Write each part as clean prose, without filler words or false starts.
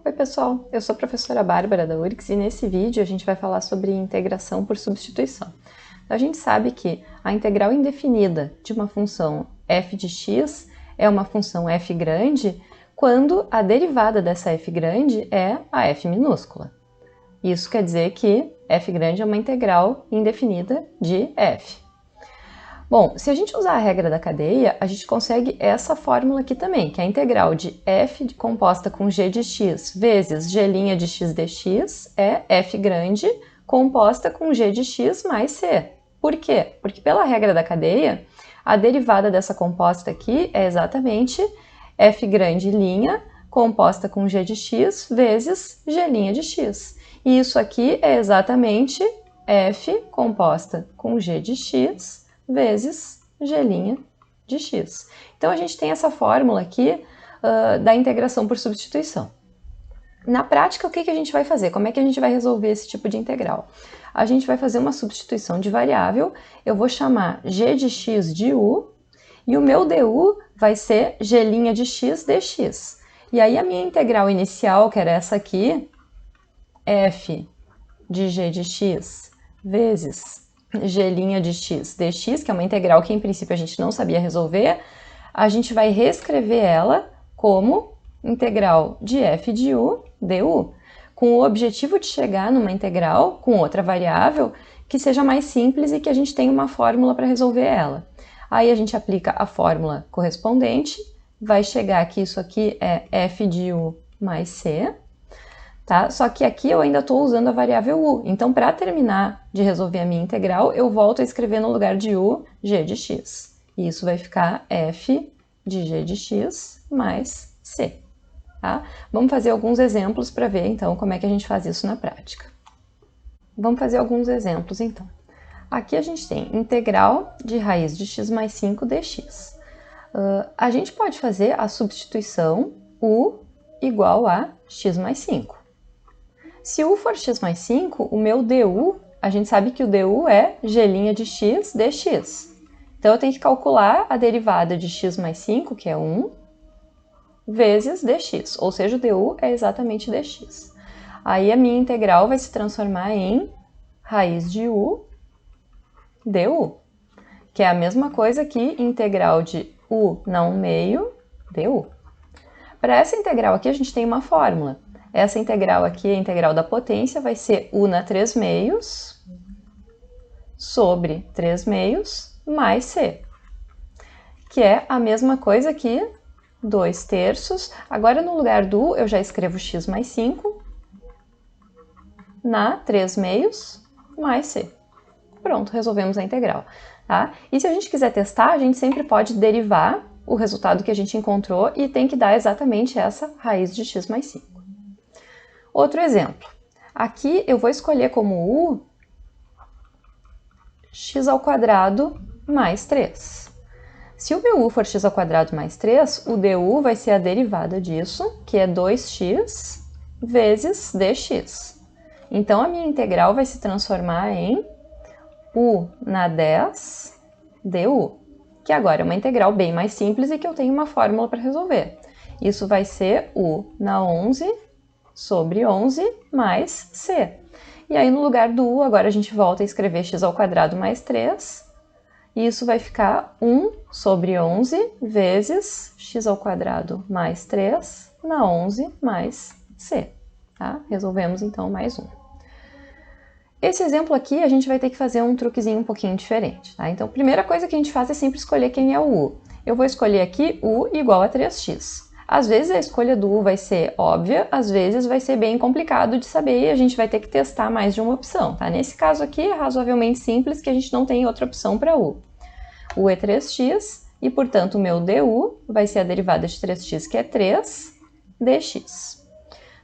Oi pessoal, eu sou a professora Bárbara da URGS e nesse vídeo a gente vai falar sobre integração por substituição. A gente sabe que a integral indefinida de uma função f de x é uma função f grande quando a derivada dessa f grande é a f minúscula. Isso quer dizer que f grande é uma integral indefinida de f. Bom, se a gente usar a regra da cadeia, a gente consegue essa fórmula aqui também, que é a integral de f composta com g de x vezes g' de x dx é f grande composta com g de x mais c. Por quê? Porque pela regra da cadeia, a derivada dessa composta aqui é exatamente f grande' composta com g de x vezes g' de x. E isso aqui é exatamente f composta com g de x vezes g' de x. Então, a gente tem essa fórmula aqui da integração por substituição. Na prática, o que a gente vai fazer? Como é que a gente vai resolver esse tipo de integral? A gente vai fazer uma substituição de variável, eu vou chamar g de x de u, e o meu du vai ser g' de x dx. E aí, a minha integral inicial, que era essa aqui, f de g de x vezes g' de x dx, que é uma integral que em princípio a gente não sabia resolver, a gente vai reescrever ela como integral de f de u du, com o objetivo de chegar numa integral com outra variável que seja mais simples e que a gente tenha uma fórmula para resolver ela. Aí a gente aplica a fórmula correspondente, vai chegar que isso aqui é f de u mais c, tá? Só que aqui eu ainda estou usando a variável u, então para terminar de resolver a minha integral, eu volto a escrever no lugar de u, g de x. E isso vai ficar f de g de x mais c. Tá? Vamos fazer alguns exemplos para ver então como é que a gente faz isso na prática. Vamos fazer alguns exemplos então. Aqui a gente tem integral de raiz de x mais 5 dx. A gente pode fazer a substituição u igual a x mais 5. Se u for x mais 5, o meu du, a gente sabe que o du é g' de x dx. Então, eu tenho que calcular a derivada de x mais 5, que é 1, vezes dx, ou seja, o du é exatamente dx. Aí, a minha integral vai se transformar em raiz de u du, que é a mesma coisa que integral de u na 1/2 du. Para essa integral aqui, a gente tem uma fórmula. Essa integral aqui, a integral da potência, vai ser u na 3/2 sobre 3/2 mais c, que é a mesma coisa que 2/3. Agora, no lugar do u, eu já escrevo x mais 5 na 3/2 mais c. Pronto, resolvemos a integral. Tá? E se a gente quiser testar, a gente sempre pode derivar o resultado que a gente encontrou e tem que dar exatamente essa raiz de x mais 5. Outro exemplo. Aqui eu vou escolher como u x² mais 3. Se o meu u for x² mais 3, o du vai ser a derivada disso, que é 2x vezes dx. Então, a minha integral vai se transformar em u na 10 du, que agora é uma integral bem mais simples e que eu tenho uma fórmula para resolver. Isso vai ser u na 11 sobre 11 mais c. E aí, no lugar do u, agora a gente volta a escrever x² mais 3. E isso vai ficar 1 sobre 11 vezes x² mais 3 na 11 mais c. Tá? Resolvemos, então, mais um. Esse exemplo aqui, a gente vai ter que fazer um truquezinho um pouquinho diferente. Tá? Então, a primeira coisa que a gente faz é sempre escolher quem é o u. Eu vou escolher aqui u igual a 3x. Às vezes a escolha do u vai ser óbvia, às vezes vai ser bem complicado de saber e a gente vai ter que testar mais de uma opção, tá? Nesse caso aqui é razoavelmente simples que a gente não tem outra opção para u. U é 3x e, portanto, o meu du vai ser a derivada de 3x, que é 3 dx.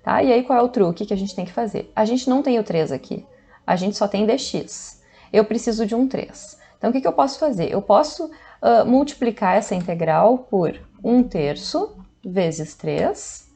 Tá? E aí qual é o truque que a gente tem que fazer? A gente não tem o 3 aqui, a gente só tem dx. Eu preciso de um 3. Então, o que eu posso fazer? Eu posso multiplicar essa integral por 1/3 vezes 3,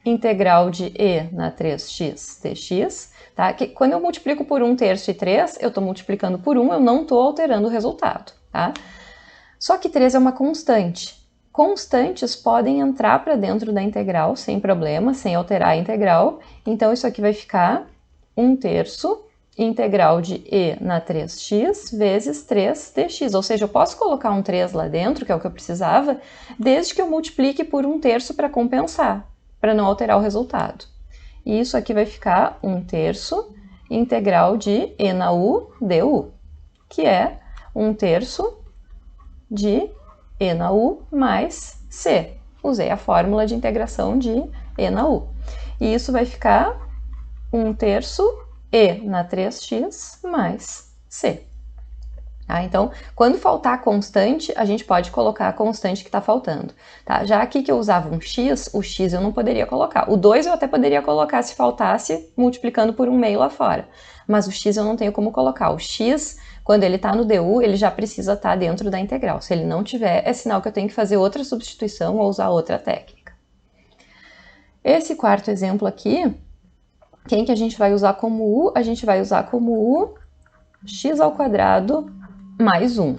integral de e na 3x dx, tá? Que quando eu multiplico por 1/3 e 3, eu estou multiplicando por 1, eu não estou alterando o resultado, tá? Só que 3 é uma constante, Constantes podem entrar para dentro da integral sem problema, sem alterar a integral. Então, isso aqui vai ficar 1/3 integral de e na 3x vezes 3dx. Ou seja, eu posso colocar um 3 lá dentro, que é o que eu precisava, desde que eu multiplique por 1/3 para compensar, para não alterar o resultado. E isso aqui vai ficar 1/3 integral de e na u du, que é 1/3 de e na u mais c. Usei a fórmula de integração de e na u. E isso vai ficar 1/3 e na 3x mais c. Tá? Então, quando faltar a constante, a gente pode colocar a constante que está faltando. Tá? Já aqui que eu usava um x, o x eu não poderia colocar. O 2 eu até poderia colocar se faltasse, multiplicando por 1/2 lá fora. Mas o x eu não tenho como colocar. O x, quando ele está no du, ele já precisa estar dentro da integral. Se ele não tiver, é sinal que eu tenho que fazer outra substituição ou usar outra técnica. Esse quarto exemplo aqui, quem que a gente vai usar como u? A gente vai usar como u x² mais 1.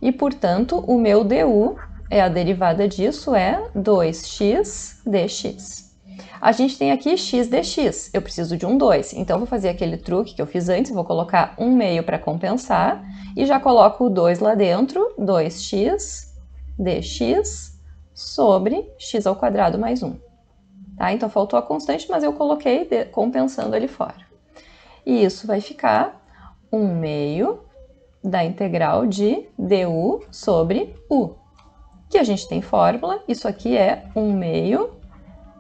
E, portanto, o meu du, a derivada disso é 2x dx. A gente tem aqui x dx, eu preciso de um 2, então vou fazer aquele truque que eu fiz antes, vou colocar 1/2 para compensar, e já coloco o 2 lá dentro, 2x dx sobre x² mais 1. Tá? Então faltou a constante, mas eu coloquei compensando ali fora. E isso vai ficar 1/2 da integral de du sobre u, que a gente tem fórmula, isso aqui é 1/2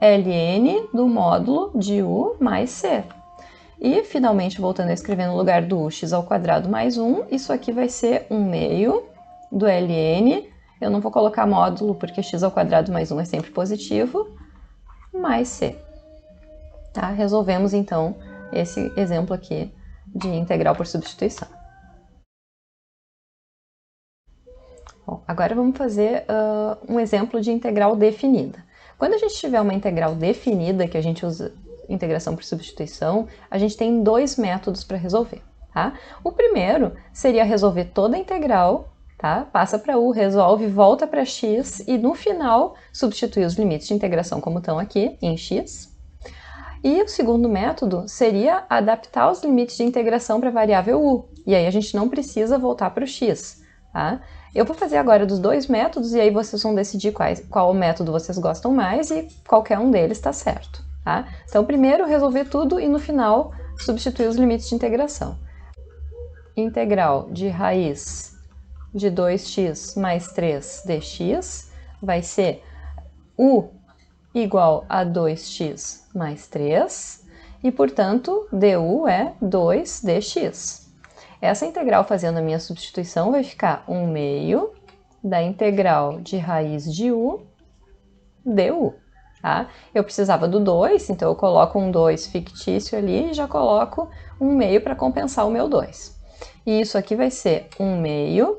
ln do módulo de u mais c. E, finalmente, voltando a escrever no lugar do u, x² mais 1, isso aqui vai ser 1/2 do ln, eu não vou colocar módulo porque x² mais 1 é sempre positivo, mais c. Tá? Resolvemos, então, esse exemplo aqui de integral por substituição. Bom, agora vamos fazer um exemplo de integral definida. Quando a gente tiver uma integral definida, que a gente usa integração por substituição, a gente tem dois métodos para resolver. Tá? O primeiro seria resolver toda a integral, tá? Passa para u, resolve, volta para x e no final substitui os limites de integração como estão aqui em x. E o segundo método seria adaptar os limites de integração para a variável u, e aí a gente não precisa voltar para o x. Tá? Eu vou fazer agora dos dois métodos e aí vocês vão decidir qual método vocês gostam mais e qualquer um deles está certo. Tá? Então, primeiro resolver tudo e no final substituir os limites de integração. Integral de raiz de 2x mais 3 dx vai ser u igual a 2x mais 3 e, portanto, du é 2 dx. Essa integral, fazendo a minha substituição, vai ficar 1/2 da integral de raiz de u du. Tá? Eu precisava do 2, então eu coloco um 2 fictício ali e já coloco 1/2 para compensar o meu 2. E isso aqui vai ser 1/2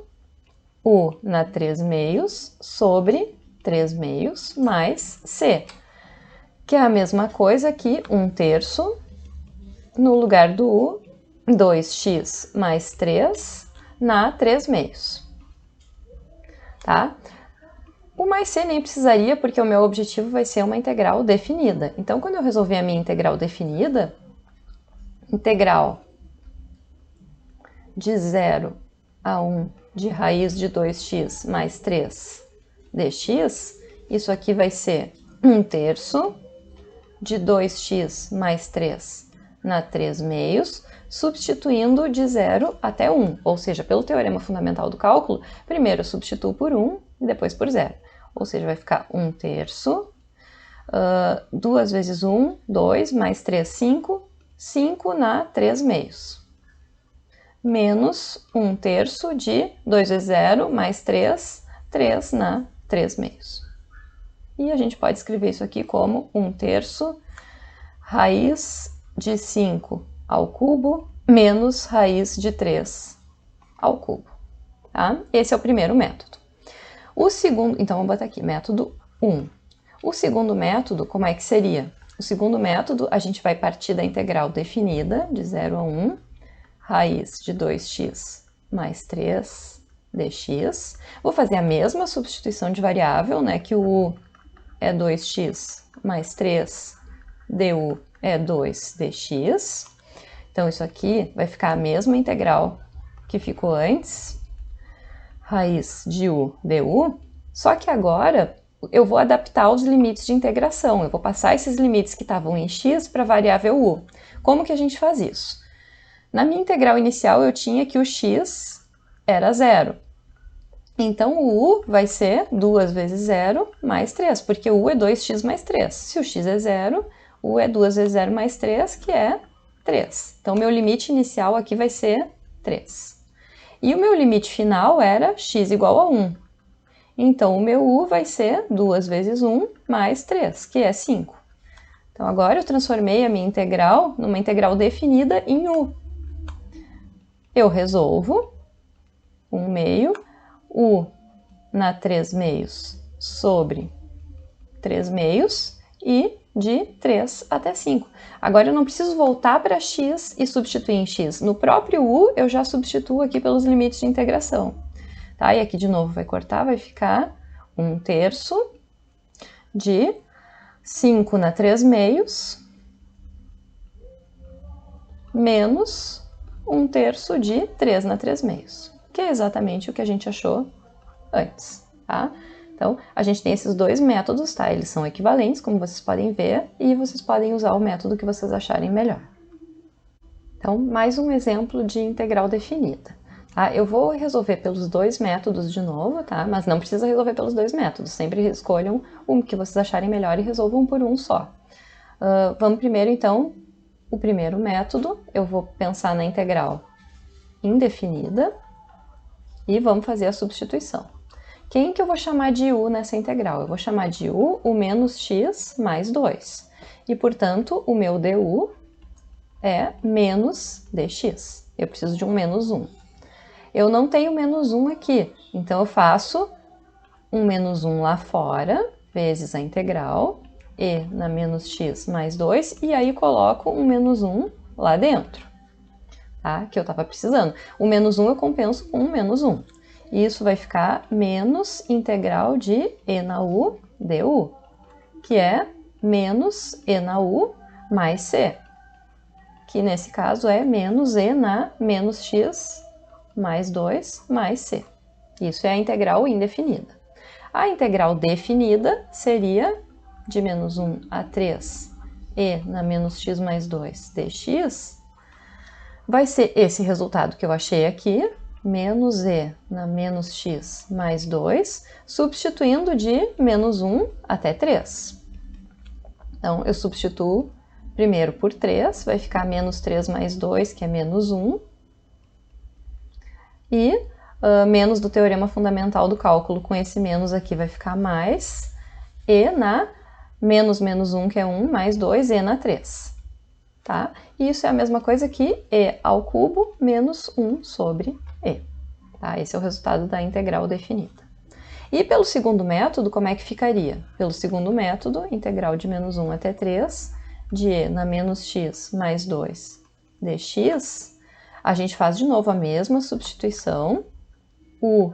u na 3/2 sobre 3/2 mais c, que é a mesma coisa que 1/3 no lugar do u, 2x mais 3 na 3/2. Tá? O mais c nem precisaria, porque o meu objetivo vai ser uma integral definida. Então, quando eu resolver a minha integral definida, integral de 0 a 1 de raiz de 2x mais 3 dx, isso aqui vai ser 1/3 de 2x mais 3 na 3/2, substituindo de 0 até 1, ou seja, pelo teorema fundamental do cálculo, primeiro eu substituo por 1 e depois por 0, ou seja, vai ficar 1/3, 2 vezes 1, 2, mais 3, 5, 5 na 3/2, menos 1/3 de 2 vezes 0, mais 3, 3 na 3/2. E a gente pode escrever isso aqui como 1/3 raiz de 5 ao cubo menos raiz de 3 ao cubo. Tá? Esse é o primeiro método. O segundo, então vamos botar aqui, método 1. O segundo método, como é que seria? O segundo método, a gente vai partir da integral definida, de 0 a 1, raiz de 2x mais 3 dx. Vou fazer a mesma substituição de variável, né, que o u é 2x mais 3, du é 2dx. Então, isso aqui vai ficar a mesma integral que ficou antes, raiz de u du, só que agora eu vou adaptar os limites de integração. Eu vou passar esses limites que estavam em x para a variável u. Como que a gente faz isso? Na minha integral inicial, eu tinha que o x era 0. Então, o u vai ser 2 vezes 0 mais 3, porque o u é 2x mais 3. Se o x é 0, o u é 2 vezes 0 mais 3, que é 3. Então, meu limite inicial aqui vai ser 3. E o meu limite final era x igual a 1. Então, o meu u vai ser 2 vezes 1 mais 3, que é 5. Então, agora eu transformei a minha integral numa integral definida em u. Eu resolvo 1 meio, u na 3 meios sobre 3 meios e de 3 até 5. Agora eu não preciso voltar para x e substituir em x. No próprio u eu já substituo aqui pelos limites de integração. Tá? E aqui de novo vai cortar, vai ficar 1/3 de 5 na 3 meios menos 1/3 de 3 na 3 meios, que é exatamente o que a gente achou antes, tá? Então, a gente tem esses dois métodos, tá? Eles são equivalentes, como vocês podem ver, e vocês podem usar o método que vocês acharem melhor. Então, mais um exemplo de integral definida. Tá? Eu vou resolver pelos dois métodos de novo, tá? Mas não precisa resolver pelos dois métodos, sempre escolham um que vocês acharem melhor e resolvam por um só. Vamos primeiro, então, o primeiro método, eu vou pensar na integral indefinida e vamos fazer a substituição. Quem que eu vou chamar de u nessa integral? Eu vou chamar de u o menos x mais 2. E, portanto, o meu du é menos dx. Eu preciso de um menos 1. Eu não tenho menos 1 aqui, então eu faço um menos 1 lá fora, vezes a integral, e na menos x mais 2, e aí coloco um menos 1 lá dentro, tá? Que eu estava precisando. O menos 1 eu compenso com um menos 1. E isso vai ficar menos integral de e na u du, que é menos e na u mais c, que nesse caso é menos e na menos x mais 2 mais c. Isso é a integral indefinida. A integral definida seria de menos 1 a 3 e na menos x mais 2 dx. Vai ser esse resultado que eu achei aqui, menos e na menos x mais 2, substituindo de menos 1 até 3. Então, eu substituo primeiro por 3, vai ficar menos 3 mais 2, que é menos 1. E menos do teorema fundamental do cálculo, com esse menos aqui vai ficar mais, e na menos menos 1, que é 1, mais 2, e na 3. Tá? E isso é a mesma coisa que e ao cubo menos 1 sobre e. Tá? Esse é o resultado da integral definida. E pelo segundo método, como é que ficaria? Pelo segundo método, integral de menos 1 até 3, de e na menos x mais 2 dx, a gente faz de novo a mesma substituição, u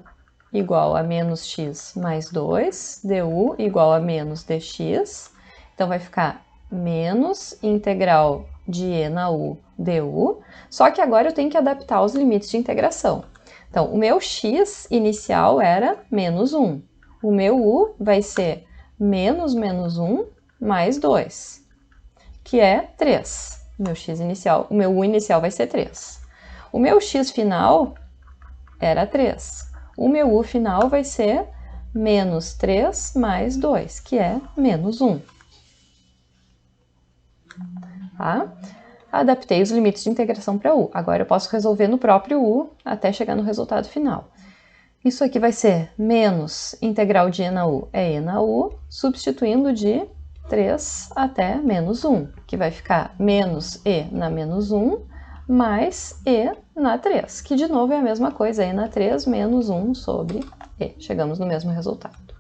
igual a menos x mais 2, du igual a menos dx, então vai ficar menos integral de e na u du, só que agora eu tenho que adaptar os limites de integração. Então, o meu x inicial era menos 1, o meu u vai ser menos menos 1 mais 2, que é 3. O meu u inicial vai ser 3. O meu x final era 3. O meu u final vai ser menos 3 mais 2, que é menos 1. Tá? Adaptei os limites de integração para u. Agora eu posso resolver no próprio u até chegar no resultado final. Isso aqui vai ser menos integral de e na u é e na u, substituindo de 3 até menos 1, que vai ficar menos e na menos 1, mais e na 3, que de novo é a mesma coisa, e na 3 menos 1 sobre e. Chegamos no mesmo resultado.